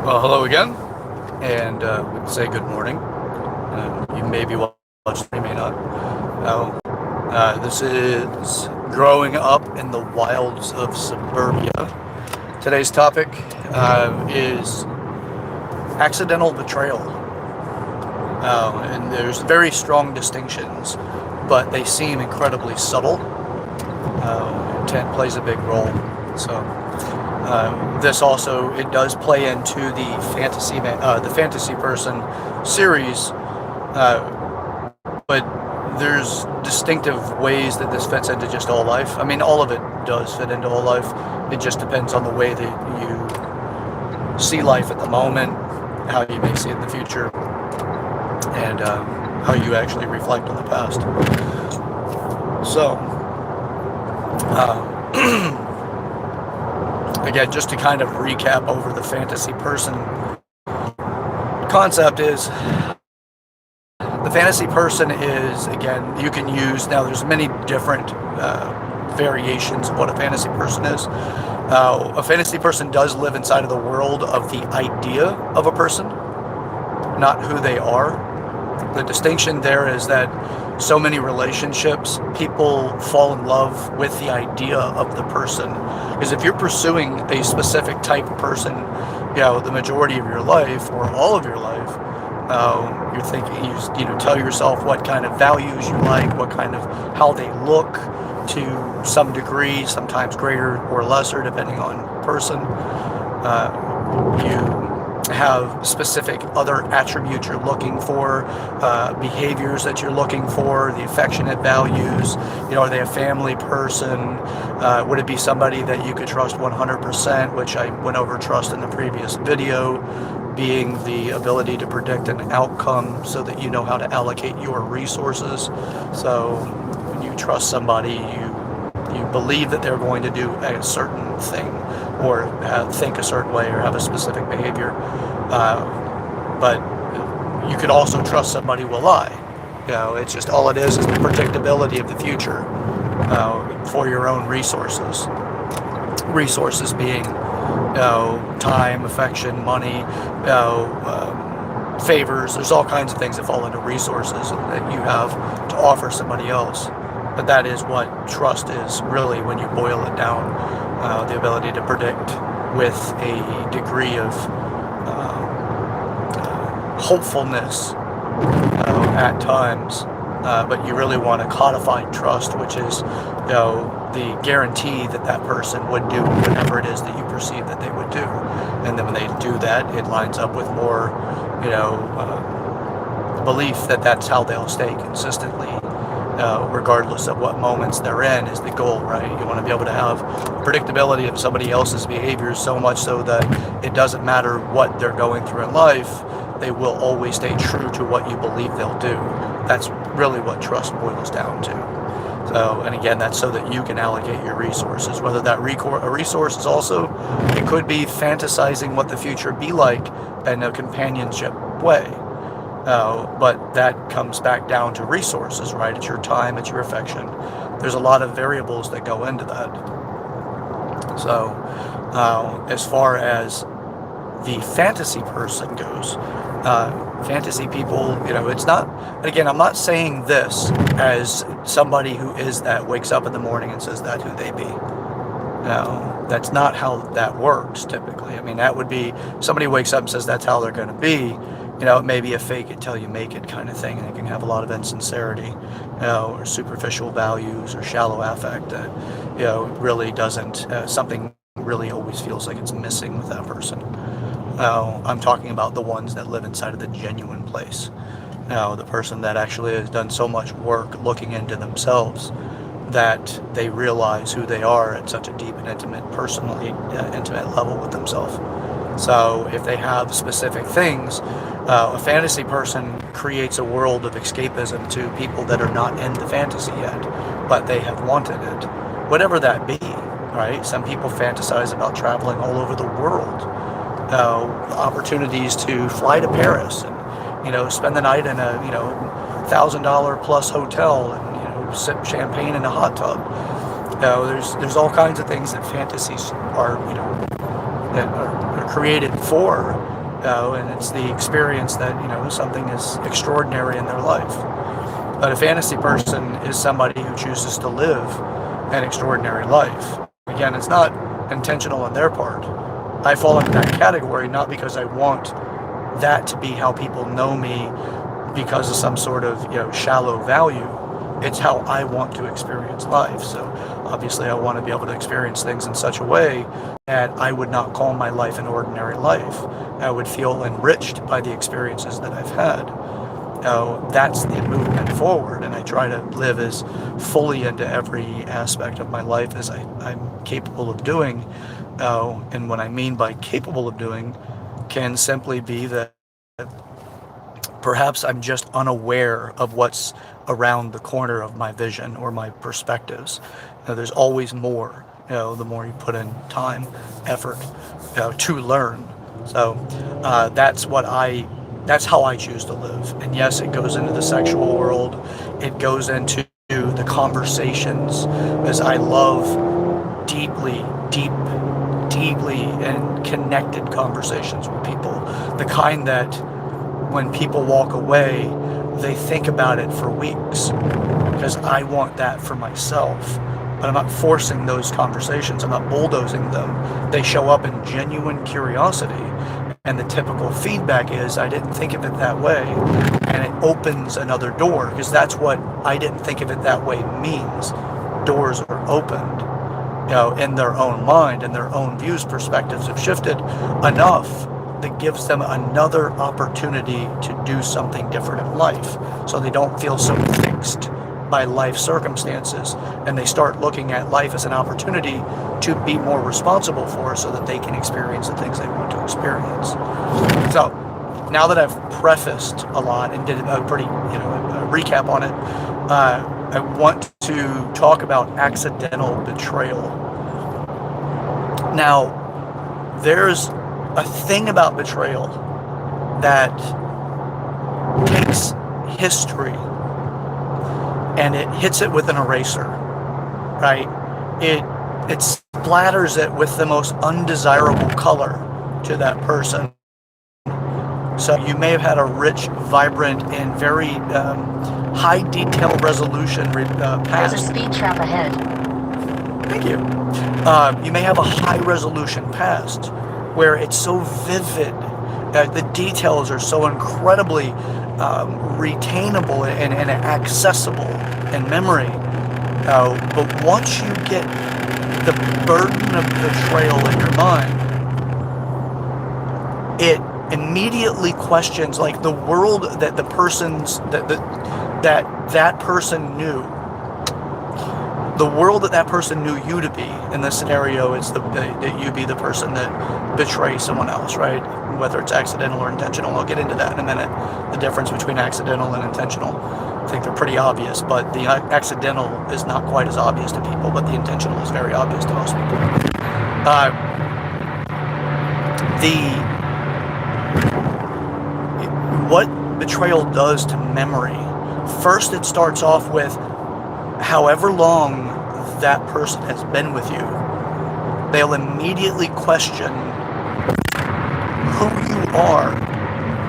Well, hello again, and we'd say good morning. You may be watching, you may not. This is growing up in the wilds of Suburbia. Today's topic is accidental betrayal, and there's very strong distinctions, but they seem incredibly subtle. Intent plays a big role, so. This also it does play into the fantasy person series, but there's distinctive ways that this fits into just all life. I mean, all of it does fit into all life. It just depends on the way that you see life at the moment, how you may see it in the future, and how you actually reflect on the past. So. Again, just to kind of recap over the fantasy person concept is the fantasy person is, again, you can use, now there's many different variations of what a fantasy person is. A fantasy person does live inside of the world of the idea of a person, not who they are. The distinction there is that so many relationships, people fall in love with the idea of the person. Because if you're pursuing a specific type of person, the majority of your life or all of your life, you're thinking, you tell yourself what kind of values you like, what kind of, how they look to some degree, sometimes greater or lesser, depending on person. You have specific other attributes you're looking for, behaviors that you're looking for, the affectionate values. Are they a family person? Would it be somebody that you could trust 100%, which I went over trust in the previous video, being the ability to predict an outcome so that you know how to allocate your resources. So when you trust somebody, you believe that they're going to do a certain thing or think a certain way or have a specific behavior. But you could also trust somebody will lie. It's just all it is the predictability of the future for your own resources. Resources being time, affection, money, favors. There's all kinds of things that fall into resources that you have to offer somebody else. But that is what trust is really when you boil it down. The ability to predict with a degree of hopefulness at times. But you really want a codified trust, which is the guarantee that that person would do whatever it is that you perceive that they would do. And then when they do that, it lines up with more belief that that's how they'll stay consistently. Regardless of what moments they're in, is the goal, right? You want to be able to have predictability of somebody else's behaviors so much so that it doesn't matter what they're going through in life, they will always stay true to what you believe they'll do. That's really what trust boils down to. So, and again, that's so that you can allocate your resources, whether that a resource is also, it could be fantasizing what the future be like in a companionship way. But that comes back down to resources, right? It's your time, it's your affection. There's a lot of variables that go into that. So, as far as the fantasy person goes, fantasy people, it's not, and again, I'm not saying this as somebody who is that, wakes up in the morning and says that's who they be. No, that's not how that works typically. I mean, that would be, somebody wakes up and says that's how they're going to be. It may be a fake it till you make it kind of thing, and it can have a lot of insincerity, or superficial values or shallow affect that, really doesn't, something really always feels like it's missing with that person. I'm talking about the ones that live inside of the genuine place. The person that actually has done so much work looking into themselves that they realize who they are at such a deep and intimate, personally intimate level with themselves. So if they have specific things, a fantasy person creates a world of escapism to people that are not in the fantasy yet, but they have wanted it, whatever that be, right? Some people fantasize about traveling all over the world, opportunities to fly to Paris and, spend the night in a, $1,000 plus hotel and, sip champagne in a hot tub. There's all kinds of things that fantasies are, that are created for, And it's the experience that, something is extraordinary in their life. But a fantasy person is somebody who chooses to live an extraordinary life. Again, it's not intentional on their part. I fall into that category not because I want that to be how people know me because of some sort of, shallow value. It's how I want to experience life. So obviously I want to be able to experience things in such a way that I would not call my life an ordinary life. I would feel enriched by the experiences that I've had. That's the movement forward, and I try to live as fully into every aspect of my life as I'm capable of doing. And what I mean by capable of doing can simply be that perhaps I'm just unaware of what's around the corner of my vision or my perspectives. There's always more, the more you put in time, effort, to learn. So that's how I choose to live. And yes, it goes into the sexual world. It goes into the conversations, as I love deeply and connected conversations with people. The kind that when people walk away, they think about it for weeks, because I want that for myself. But I'm not forcing those conversations. I'm not bulldozing them. They show up in genuine curiosity. And the typical feedback is, I didn't think of it that way. And it opens another door, because that's what I didn't think of it that way means. Doors are opened, in their own mind, and their own views, perspectives have shifted enough that gives them another opportunity to do something different in life. So they don't feel so fixed by life circumstances, and they start looking at life as an opportunity to be more responsible for, so that they can experience the things they want to experience. So now that I've prefaced a lot and did a pretty a recap on it, I want to talk about accidental betrayal. Now, there's a thing about betrayal that takes history and it hits it with an eraser, right? It splatters it with the most undesirable color to that person. So you may have had a rich, vibrant, and very high detail resolution past. There's a speed trap ahead. Thank you. You may have a high resolution past where it's so vivid, the details are so incredibly retainable and accessible in memory. But once you get the burden of betrayal in your mind, it immediately questions, like, the world that that person knew. The world that person knew you to be. In this scenario, it's that you be the person that betrays someone else, right? Whether it's accidental or intentional. I'll get into that in a minute. The difference between accidental and intentional. I think they're pretty obvious, but the accidental is not quite as obvious to people, but the intentional is very obvious to most people. What betrayal does to memory, first it starts off with however long that person has been with you, they'll immediately question who you are.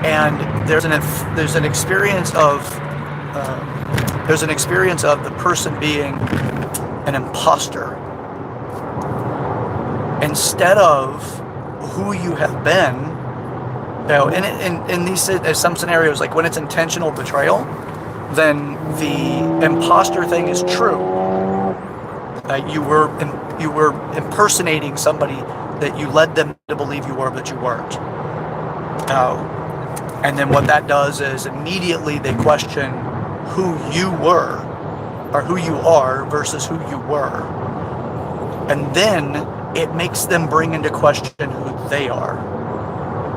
And there's an experience of the person being an imposter instead of who you have been. In these some scenarios, like when it's intentional betrayal, then the imposter thing is true. You were impersonating somebody that you led them to believe you were, but you weren't. And then what that does is immediately they question who you were, or who you are versus who you were. And then it makes them bring into question who they are,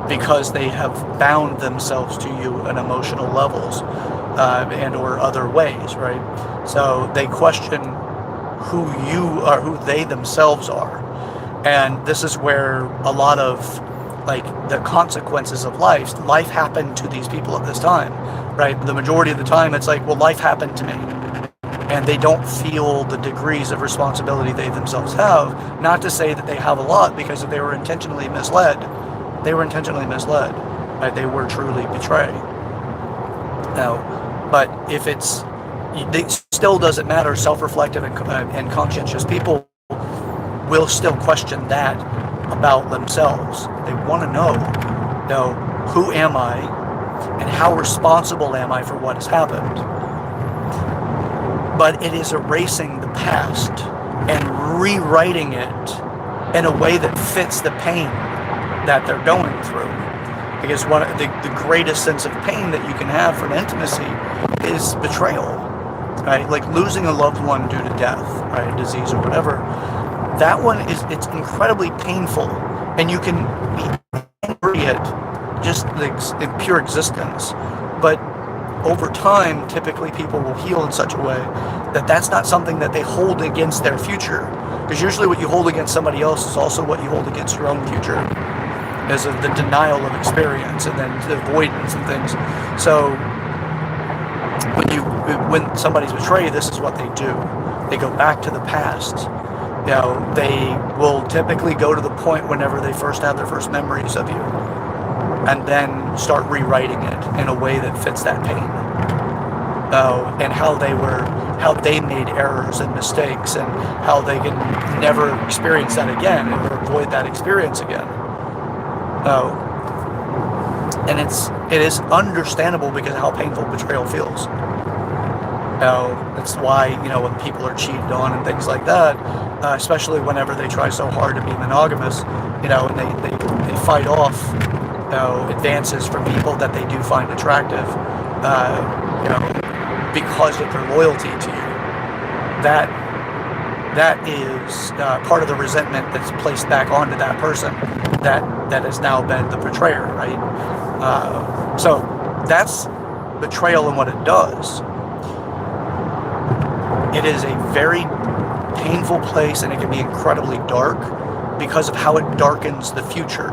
because they have bound themselves to you on emotional levels and or other ways, right? So they question who you are, who they themselves are. And this is where a lot of the consequences of life happened to these people at this time, right? The majority of the time it's like, well, life happened to me. And they don't feel the degrees of responsibility they themselves have. Not to say that they have a lot, because if they were intentionally misled, they were intentionally misled. Right? They were truly betrayed. Now, but if it still doesn't matter. Self-reflective and conscientious people will still question that about themselves. They want to know, who am I, and how responsible am I for what has happened? But it is erasing the past and rewriting it in a way that fits the pain that they're going through. Because one of the greatest sense of pain that you can have from intimacy is betrayal, right? Like losing a loved one due to death, right? Disease or whatever. That one it's incredibly painful, and you can be angry at just in pure existence. But over time, typically people will heal in such a way that that's not something that they hold against their future. Because usually what you hold against somebody else is also what you hold against your own future, as of the denial of experience and then the avoidance and things. So when somebody's betrayed, this is what they do. They go back to the past. They will typically go to the point whenever they first have their first memories of you, and then start rewriting it in a way that fits that pain. And how they made errors and mistakes, and how they can never experience that again or avoid that experience again. And it is understandable because of how painful betrayal feels. That's why, when people are cheated on and things like that, especially whenever they try so hard to be monogamous, and they fight off, advances from people that they do find attractive, because of their loyalty to you. That is part of the resentment that's placed back onto that person that has now been the betrayer, right? So that's betrayal and what it does. It is a very painful place, and it can be incredibly dark because of how it darkens the future.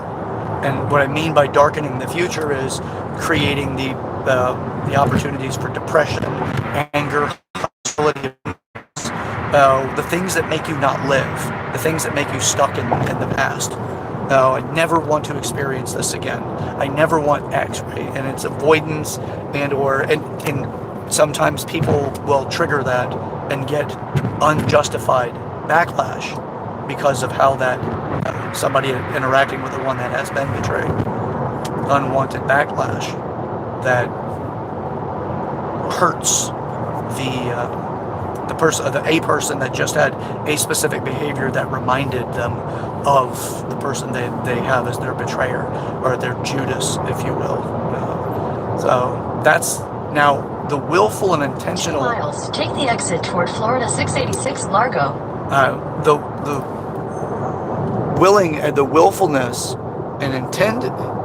And what I mean by darkening the future is creating the opportunities for depression, anger, hostility, the things that make you not live, the things that make you stuck in the past. I never want to experience this again. I never want X, right? And it's avoidance and sometimes people will trigger that and get unjustified backlash because of how that somebody interacting with the one that has been betrayed. Unwanted backlash that hurts a person that just had a specific behavior that reminded them of the person they have as their betrayer, or their Judas, if you will. So that's now the willful and intentional. 2 miles. Take the exit toward Florida 686 Largo. The willfulness and intentional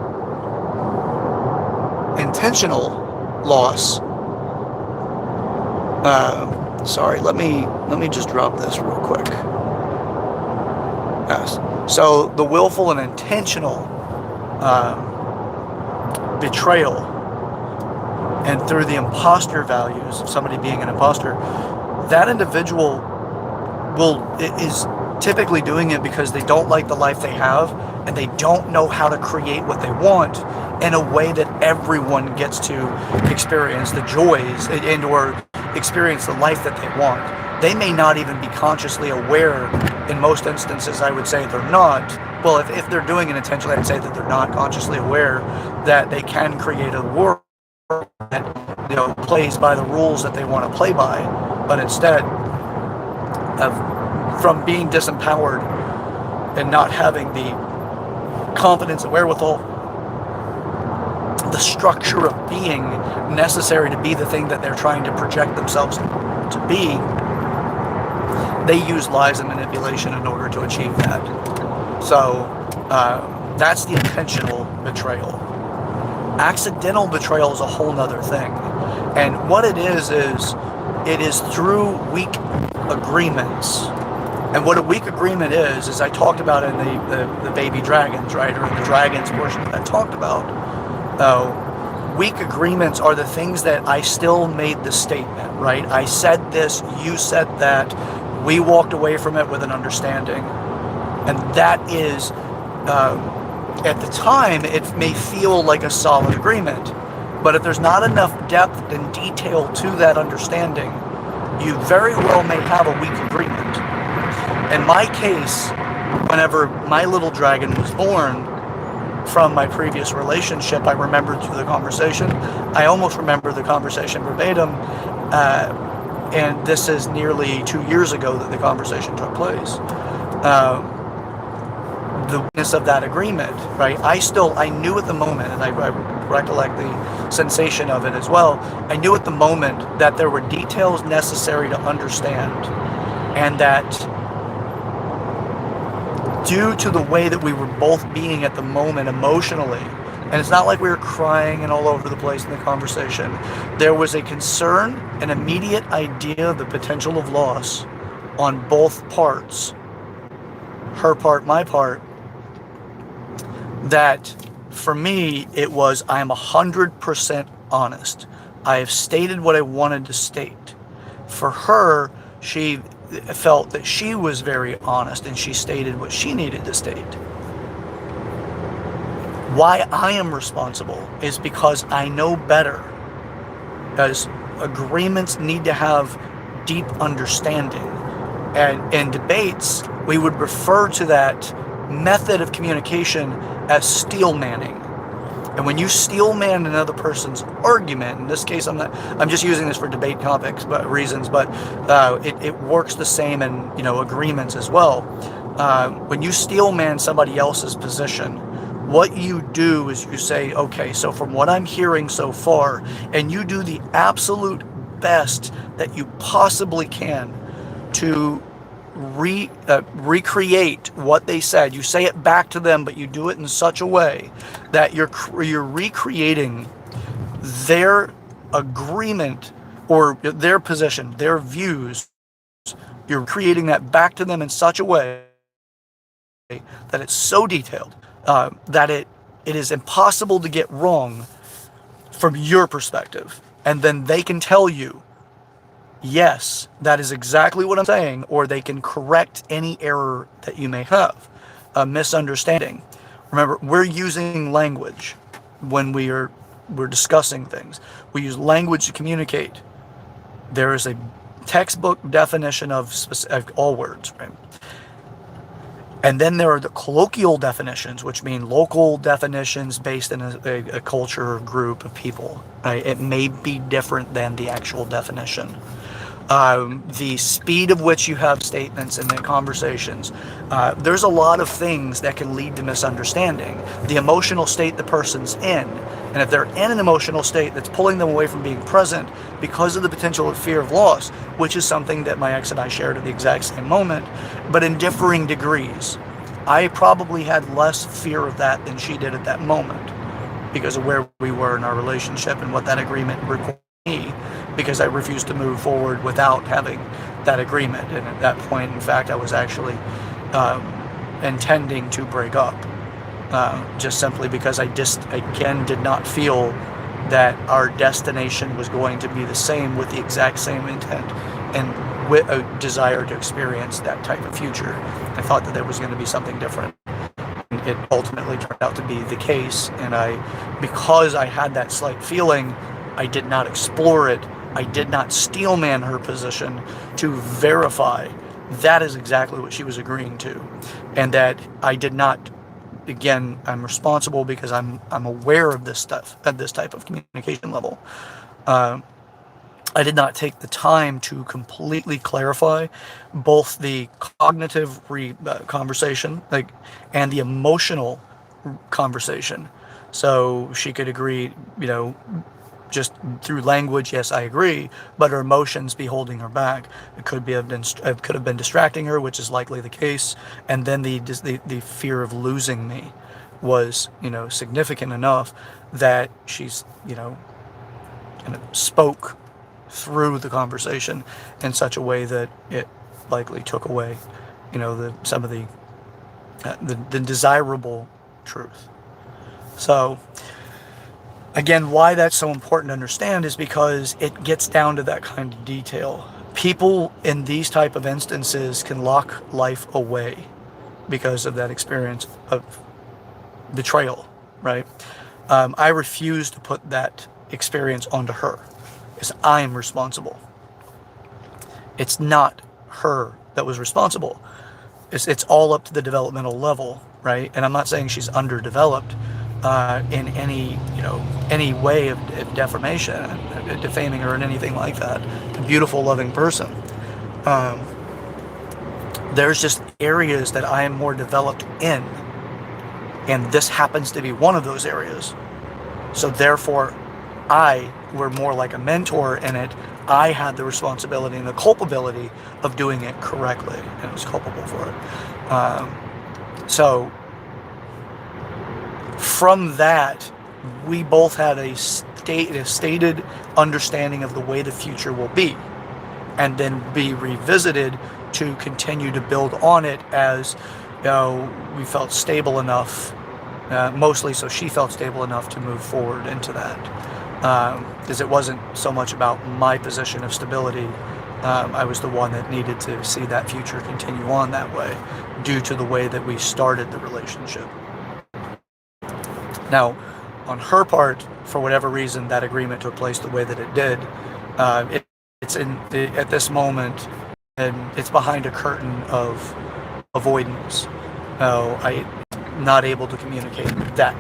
loss. Sorry, let me just drop this real quick. Yes. So the willful and intentional betrayal, and through the imposter values of somebody being an imposter, that individual is typically doing it because they don't like the life they have, and they don't know how to create what they want in a way that everyone gets to experience the joys and or experience the life that they want. They may not even be consciously aware. In most instances, I would say they're not. Well, if they're doing it intentionally, I'd say that they're not consciously aware that they can create a world that plays by the rules that they want to play by, but instead from being disempowered and not having the confidence and wherewithal, the structure of being necessary to be the thing that they're trying to project themselves to be, they use lies and manipulation in order to achieve that. So that's the intentional betrayal. Accidental betrayal is a whole nother thing. And what it is through weak agreements. And what a weak agreement is I talked about in the baby dragons, right? Or in the dragons portion that I talked about. Weak agreements are the things that I still made the statement, right? I said this, you said that, we walked away from it with an understanding. And that is At the time, it may feel like a solid agreement, but if there's not enough depth and detail to that understanding, you very well may have a weak agreement. In my case, whenever my little dragon was born from my previous relationship, I remembered through the conversation. I almost remember the conversation verbatim, and this is nearly 2 years ago that the conversation took place. The weakness of that agreement, right? I knew at the moment, and I recollect the sensation of it as well. I knew at the moment that there were details necessary to understand, and that due to the way that we were both being at the moment emotionally, and it's not like we were crying and all over the place in the conversation, there was a concern, an immediate idea of the potential of loss on both parts, her part, my part, that for me, it was, I am 100% honest. I have stated what I wanted to state. For her, she felt that she was very honest and she stated what she needed to state. Why I am responsible is because I know better. As agreements need to have deep understanding. And in debates, we would refer to that method of communication as steel manning. And when you steel man another person's argument, in this case, I'm just using this for debate topics, but reasons, but it works the same in, agreements as well. When you steel man somebody else's position, what you do is you say, okay, so from what I'm hearing so far, and you do the absolute best that you possibly can to recreate what they said. You say it back to them, but you do it in such a way that you're recreating their agreement or their position, their views. You're creating that back to them in such a way that it's so detailed that it is impossible to get wrong from your perspective. And then they can tell you, yes, that is exactly what I'm saying, or they can correct any error that you may have, a misunderstanding. Remember, we're using language when we're discussing things. We use language to communicate. There is a textbook definition of all words, right? And then there are the colloquial definitions, which mean local definitions based in a culture or group of people. Right? It may be different than the actual definition. The speed of which you have statements and then conversations. There's a lot of things that can lead to misunderstanding. The emotional state the person's in. And if they're in an emotional state that's pulling them away from being present because of the potential of fear of loss, which is something that my ex and I shared at the exact same moment, but in differing degrees. I probably had less fear of that than she did at that moment because of where we were in our relationship and what that agreement required me, because I refused to move forward without having that agreement. And at that point, in fact, I was actually intending to break up. Just simply because I again did not feel that our destination was going to be the same with the exact same intent and with a desire to experience that type of future. I thought that there was going to be something different. And it ultimately turned out to be the case, and because I had that slight feeling, I did not explore it. I did not steelman her position to verify that is exactly what she was agreeing to, and that I did not. Again, I'm responsible because I'm aware of this stuff at this type of communication level. I did not take the time to completely clarify both the cognitive conversation, and the emotional conversation, so she could agree. Just through language, yes, I agree, but her emotions be holding her back. It could have been distracting her, which is likely the case, and then the fear of losing me was, significant enough that she's, kind of spoke through the conversation in such a way that it likely took away, some of the desirable truth. So. Again, why that's so important to understand is because it gets down to that kind of detail. People in these type of instances can lock life away because of that experience of betrayal, right? I refuse to put that experience onto her, because I'm responsible. It's not her that was responsible. It's all up to the developmental level, right? And I'm not saying she's underdeveloped in any way of defamation, defaming her, and anything like that. A beautiful, loving person. Um, there's just areas that I am more developed in, and this happens to be one of those areas. So therefore, I were more like a mentor in it. I had the responsibility and the culpability of doing it correctly, and was culpable for it. So from that, we both had a stated understanding of the way the future will be, and then be revisited to continue to build on it as we felt stable enough, mostly so she felt stable enough to move forward into that. Because it wasn't so much about my position of stability. I was the one that needed to see that future continue on that way due to the way that we started the relationship. Now, on her part, for whatever reason, that agreement took place the way that it did. At this moment, and it's behind a curtain of avoidance. I'm not able to communicate that.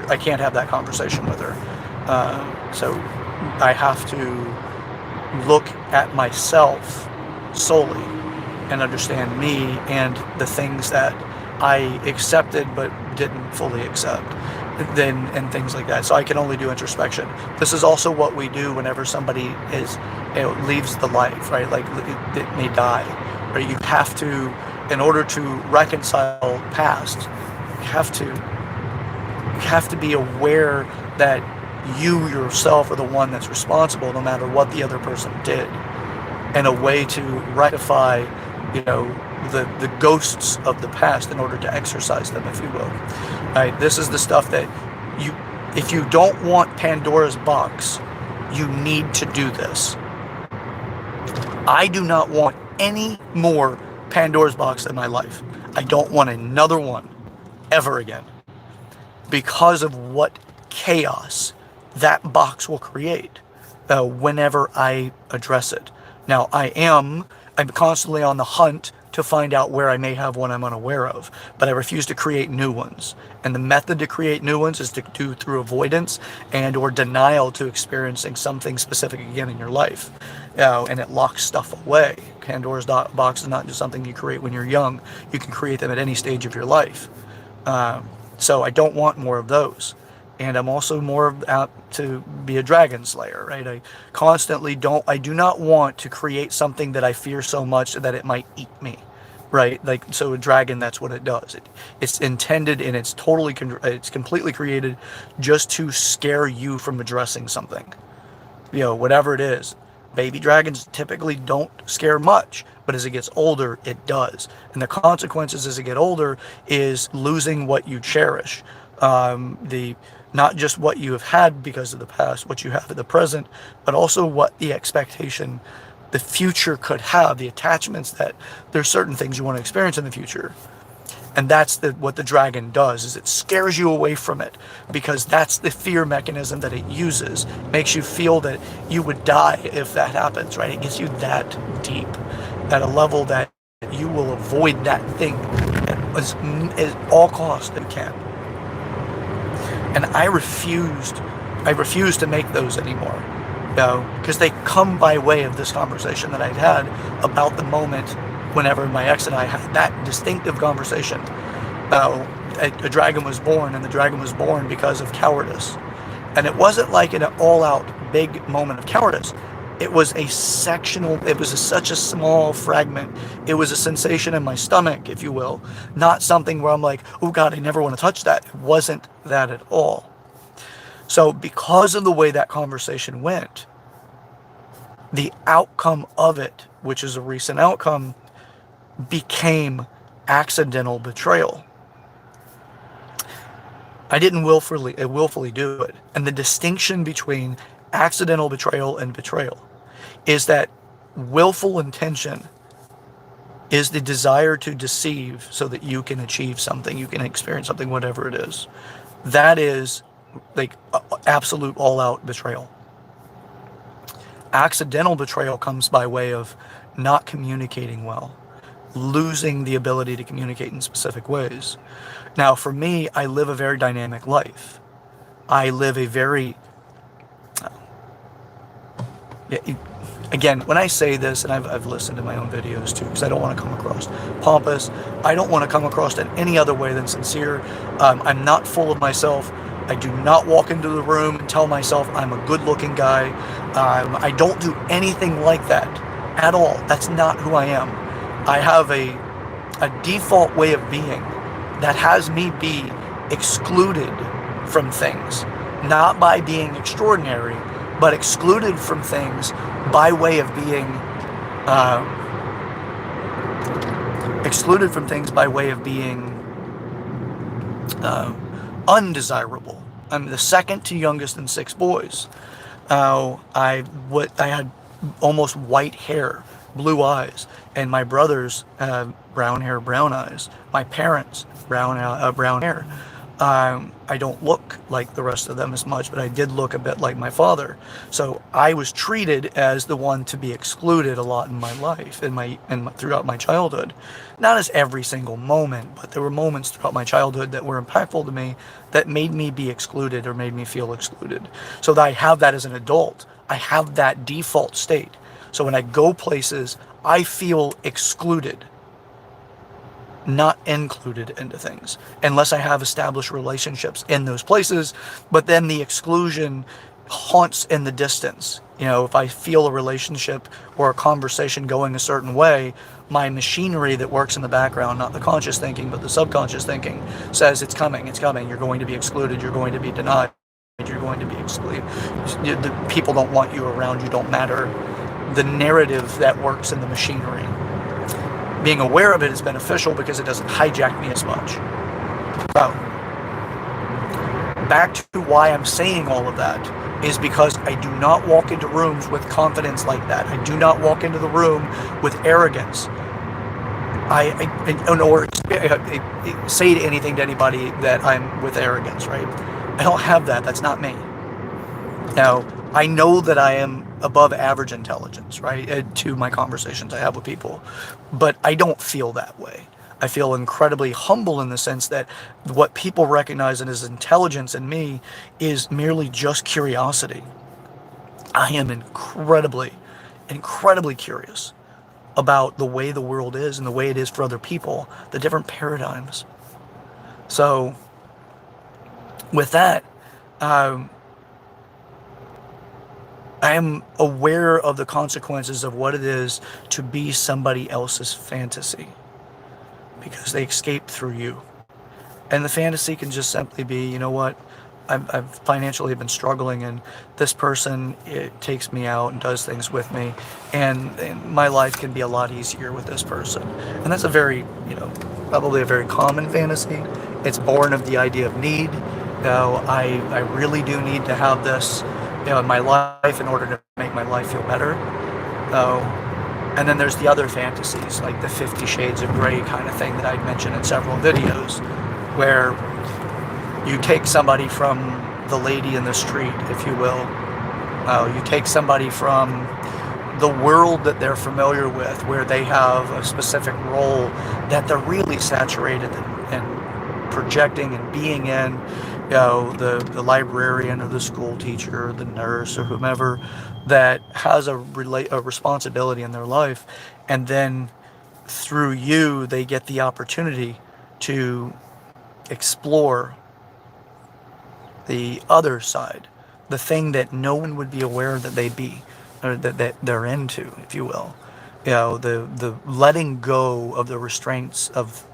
I can't have that conversation with her. So I have to look at myself solely and understand me and the things that I accepted but didn't fully accept, and things like that. So I can only do introspection. This is also what we do whenever somebody leaves the life, right? Like it may die, right? You have to, in order to reconcile past, you have to be aware that you yourself are the one that's responsible, no matter what the other person did, and a way to rectify, the ghosts of the past in order to exorcise them, if you will. Right? This is the stuff that if you don't want Pandora's box, you need to do this. I do not want any more Pandora's box in my life. I don't want another one ever again, because of what chaos that box will create whenever I address it. Now, I'm constantly on the hunt to find out where I may have one I'm unaware of, but I refuse to create new ones. And the method to create new ones is to do through avoidance and or denial to experiencing something specific again in your life. And it locks stuff away. Pandora's box is not just something you create when you're young. You can create them at any stage of your life. So I don't want more of those. And I'm also more out to be a dragon slayer, right? I do not want to create something that I fear so much that it might eat me, right? Like, so a dragon, that's what it does. It's intended, and it's completely created just to scare you from addressing something, whatever it is. Baby dragons typically don't scare much, but as it gets older, it does. And the consequences as it get older is losing what you cherish. Not just what you have had because of the past, what you have in the present, but also what the expectation the future could have, the attachments that there's certain things you want to experience in the future. And that's what the dragon does, is it scares you away from it, because that's the fear mechanism that it uses. It makes you feel that you would die if that happens, right? It gets you that deep at a level that you will avoid that thing at all costs that you can. And I refused to make those anymore, because they come by way of this conversation that I'd had about the moment whenever my ex and I had that distinctive conversation. A dragon was born, and the dragon was born because of cowardice. And it wasn't like an all-out big moment of cowardice. It was such a small fragment. It was a sensation in my stomach, if you will. Not something where I'm like, oh God, I never want to touch that. It wasn't that at all. So because of the way that conversation went, the outcome of it, which is a recent outcome, became accidental betrayal. I didn't willfully do it. And the distinction between accidental betrayal and betrayal is that willful intention is the desire to deceive so that you can achieve something, you can experience something, whatever it is. That is like absolute all-out betrayal. Accidental betrayal comes by way of not communicating well, losing the ability to communicate in specific ways. Now, for me, I live a very dynamic life. I live a very, yeah, again, when I say this, and I've listened to my own videos too, because I don't want to come across pompous. I don't want to come across in any other way than sincere. I'm not full of myself. I do not walk into the room and tell myself I'm a good-looking guy. I don't do anything like that at all. That's not who I am. I have a default way of being that has me be excluded from things, not by being extraordinary, but excluded from things by way of being excluded from things by way of being undesirable. I'm the second to youngest in 6 boys. I had almost white hair, blue eyes, and my brothers have brown hair, brown eyes. My parents brown hair. I don't look like the rest of them as much, but I did look a bit like my father. So I was treated as the one to be excluded a lot in my life, throughout my childhood. Not as every single moment, but there were moments throughout my childhood that were impactful to me that made me be excluded or made me feel excluded. So that I have that as an adult. I have that default state. So when I go places, I feel excluded, not included into things, unless I have established relationships in those places. But then the exclusion haunts in the distance. If I feel a relationship or a conversation going a certain way, my machinery that works in the background, not the conscious thinking, but the subconscious thinking, says it's coming, you're going to be excluded, you're going to be denied, you're going to be excluded. The people don't want you around, you don't matter. The narrative that works in the machinery. Being aware of it is beneficial because it doesn't hijack me as much. So, back to why I'm saying all of that is because I do not walk into rooms with confidence like that. I do not walk into the room with arrogance. Or say to anything to anybody that I'm with arrogance, right? I don't have that. That's not me. Now, I know that I am above average intelligence, right, to my conversations I have with people, but I don't feel that way. I feel incredibly humble in the sense that what people recognize as intelligence in me is merely just curiosity. I am incredibly curious about the way the world is and the way it is for other people, the different paradigms. So, with that, I am aware of the consequences of what it is to be somebody else's fantasy, because they escape through you. And the fantasy can just simply be, you know what, I've financially been struggling, and this person, it takes me out and does things with me, and my life can be a lot easier with this person. And that's a very, probably a very common fantasy. It's born of the idea of need. I really do need to have this, in my life in order to make my life feel better. And then there's the other fantasies, like the 50 Shades of Grey kind of thing that I'd mentioned in several videos, where you take somebody from the lady in the street, if you will. You take somebody from the world that they're familiar with, where they have a specific role that they're really saturated and projecting and being in. The librarian or the school teacher or the nurse or whomever that has a responsibility in their life, and then through you they get the opportunity to explore the other side, the thing that no one would be aware that they'd be, or that they're into, if you will. The letting go of the restraints of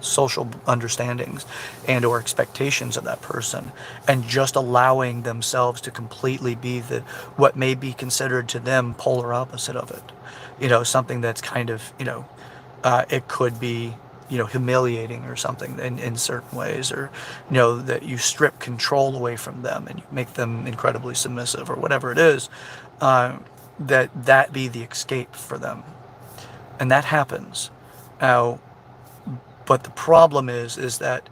social understandings and or expectations of that person, and just allowing themselves to completely be what may be considered to them polar opposite of it. Something that's kind of, it could be, humiliating or something in certain ways, or, that you strip control away from them and you make them incredibly submissive or whatever it is, that be the escape for them. And that happens. Now, but the problem is that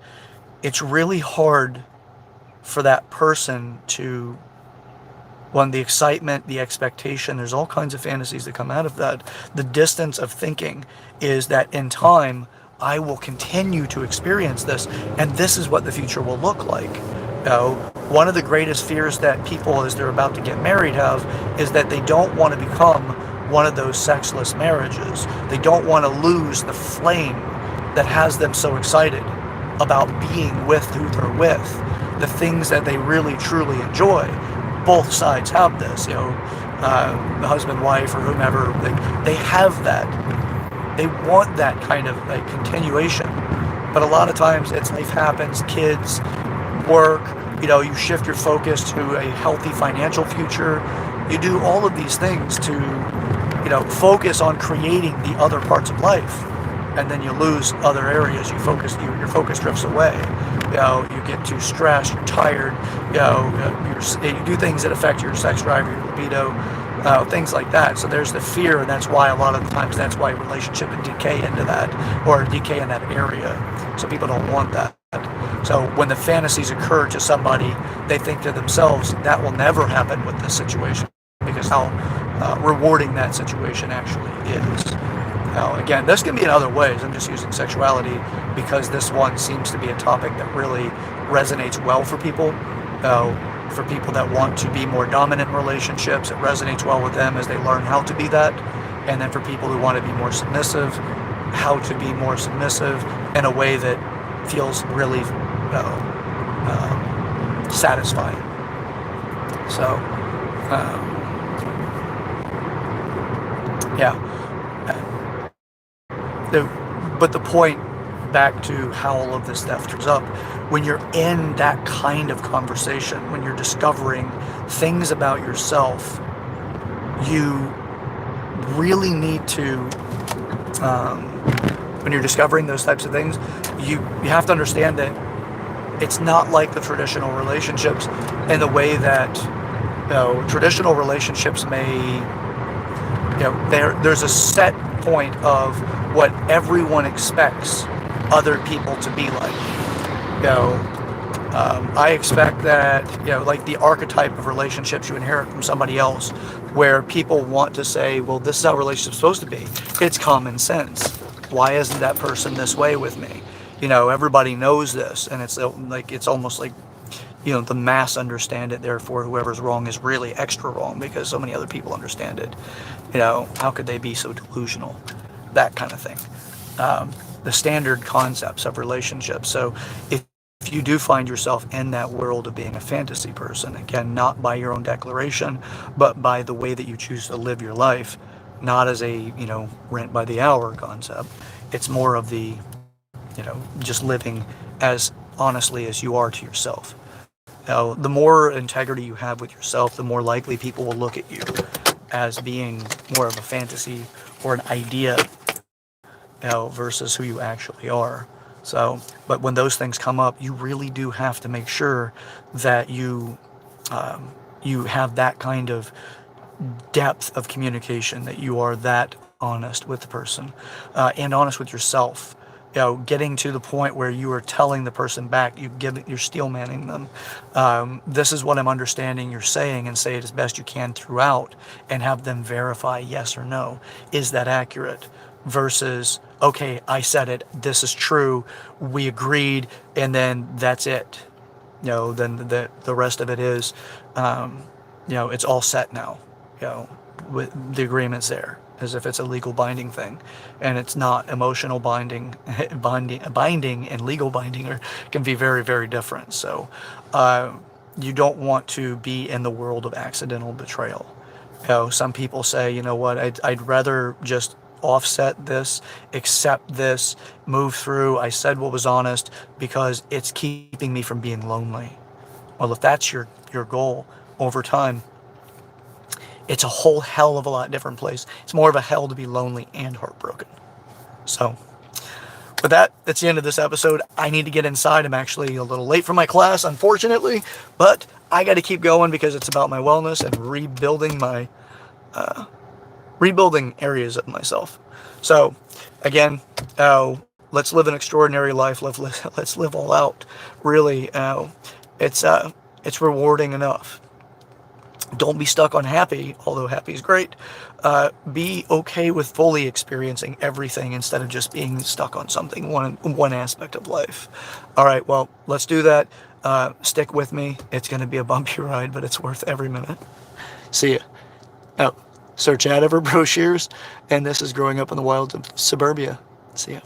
it's really hard for that person to, one, the excitement, the expectation, there's all kinds of fantasies that come out of that. The distance of thinking is that in time, I will continue to experience this, and this is what the future will look like. One of the greatest fears that people, as they're about to get married, have is that they don't want to become one of those sexless marriages. They don't want to lose the flame that has them so excited about being with who they're with, the things that they really truly enjoy. Both sides have this, the husband, wife, or whomever, they have that. They want that kind of like continuation. But a lot of times it's life happens, kids, work, you shift your focus to a healthy financial future. You do all of these things to, focus on creating the other parts of life. And then you lose other areas. Your focus drifts away. You get too stressed, you're tired, you do things that affect your sex drive, your libido, things like that. So there's the fear, and that's why a lot of the times that's why relationship and decay into that, or decay in that area. So people don't want that. So when the fantasies occur to somebody, they think to themselves, that will never happen with this situation, because how rewarding that situation actually is. Now, again, this can be in other ways. I'm just using sexuality because this one seems to be a topic that really resonates well for people. For people that want to be more dominant in relationships, it resonates well with them as they learn how to be that. And then for people who want to be more submissive, how to be more submissive in a way that feels really satisfying. So, yeah. But the point, back to how all of this stuff comes up, when you're in that kind of conversation, when you're discovering things about yourself, you really need to, when you're discovering those types of things, you have to understand that it's not like the traditional relationships in the way that, traditional relationships may, there's a set point of what everyone expects other people to be like. I expect that, like the archetype of relationships you inherit from somebody else, where people want to say, well, this is how relationships are supposed to be. It's common sense. Why isn't that person this way with me? Everybody knows this, and it's almost like, the mass understand it, therefore whoever's wrong is really extra wrong because so many other people understand it. How could they be so delusional? That kind of thing. The standard concepts of relationships. So if you do find yourself in that world of being a fantasy person, again, not by your own declaration, but by the way that you choose to live your life, not as a, rent by the hour concept. It's more of the, just living as honestly as you are to yourself. The more integrity you have with yourself, the more likely people will look at you as being more of a fantasy or an idea, versus who you actually are. So, but when those things come up, you really do have to make sure that you have that kind of depth of communication, that you are that honest with the person, and honest with yourself. Getting to the point where you are telling the person back, you're steel manning them. This is what I'm understanding you're saying, and say it as best you can throughout, and have them verify yes or no. Is that accurate? Versus, okay, I said it, this is true, we agreed, and then that's it. Then the rest of it is, it's all set now. With the agreement's there, as if it's a legal binding thing, and it's not. Emotional binding and legal binding can be very, very different. So you don't want to be in the world of accidental betrayal. Some people say, you know what, I'd rather just offset this, accept this, move through. I said what was honest because it's keeping me from being lonely. Well, if that's your goal over time, it's a whole hell of a lot different place. It's more of a hell to be lonely and heartbroken. So with that, that's the end of this episode. I need to get inside. I'm actually a little late for my class, unfortunately, but I got to keep going because it's about my wellness and rebuilding areas of myself. So again, let's live an extraordinary life. Let's live all out. Really, it's rewarding enough. Don't be stuck on happy, although happy is great. Be okay with fully experiencing everything instead of just being stuck on something, one aspect of life. All right, well, let's do that. Stick with me. It's going to be a bumpy ride, but it's worth every minute. See ya. Oh, search ad ever brochures, and this is Growing Up in the Wilds of Suburbia. See ya.